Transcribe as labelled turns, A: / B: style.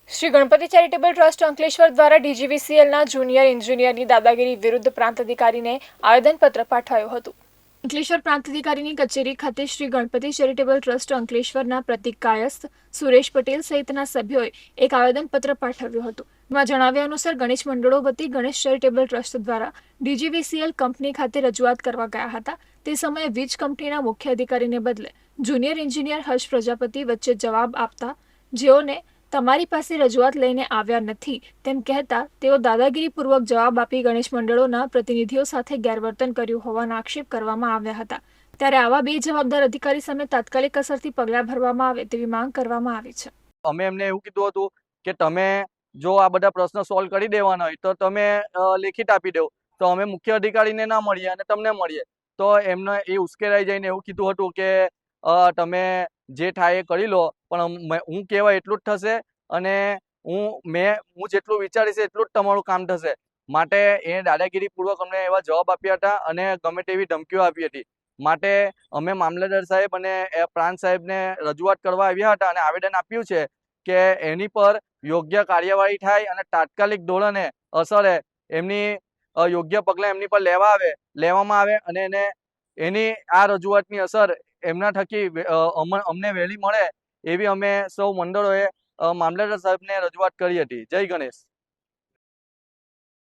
A: Shri Ganpati charitable trust Ankleshwar દ્વારા ડીજીવીસીએલના junior એન્જિનિયરની દાદાગીરી વિરુદ્ધ પ્રાંત અધિકારીને આવેદનપત્ર પાઠવાયું હતું. અંકલેશ્વર પ્રાંત અધિકારીની કચેરી ખાતે શ્રી ગણપતિ ચેરિટેબલ ટ્રસ્ટ અંકલેશ્વરના પ્રતિક કાયસ્થ, સુરેશ પટેલ સહિતના સભ્યોએ એક આવેદનપત્ર પાઠવ્યું હતું. તેમાં જણાવ્યા અનુસાર ગણેશ મંડળો વતી ગણેશ ચેરિટેબલ ટ્રસ્ટ દ્વારા ડીજીવીસીએલ કંપની ખાતે રજૂઆત કરવા ગયા હતા. તે સમયે વીજ કંપનીના મુખ્ય અધિકારીને બદલે જુનિયર એન્જિનિયર હર્ષ પ્રજાપતિ વચ્ચે જવાબ આપતા, જેઓને તમારી પાસે રજૂઆત લઈને આવ્યા નથી તેમ કહેતા તેઓ દાદાગીરીપૂર્વક જવાબ આપી ગણેશ મંડળોના પ્રતિનિધિઓ સાથે ગેરવર્તન કર્યું હોવાના આક્ષેપ કરવામાં આવ્યા હતા. ત્યારે આવા બે જવાબદાર અધિકારી સામે તાત્કાલિક અસરથી પગલાં ભરવામાં આવે તેવી માંગ કરવામાં આવી છે.
B: અમે એમને એવું કીધું હતું કે તમે જો આ બધા પ્રશ્ન સોલ્વ કરી દેવાના હોય તો તમે લેખિત આપી દો, તો અમે મુખ્ય અધિકારીને ના મળીએ અને તમને મળીએ. તો એમને એ ઉશ્કેરાઈ જઈને એવું કીધું હતું કે તમે જે થાય એ કરી લો, પણ હું કહેવાય એટલું જ થશે અને હું જેટલું વિચારીશ એટલું જ તમારું કામ થશે. માટે એ દાદાગીરીપૂર્વક અમને એવા જવાબ આપ્યા હતા અને ગમે તેવી ધમકીઓ આપી હતી. માટે અમે મામલતદાર સાહેબ અને પ્રાંત સાહેબને રજૂઆત કરવા આવ્યા હતા અને આવેદન આપ્યું છે કે એની પર યોગ્ય કાર્યવાહી થાય અને તાત્કાલિક ધોરણે અસરે એમની યોગ્ય પગલાં એમની પર લેવામાં આવે અને એની આ રજૂઆતની અસર એમના થકી અમને વહેલી મળે એવી અમે સૌ મંડળોએ મામલતદાર સાહેબને રજૂઆત કરી હતી. જય ગણેશ.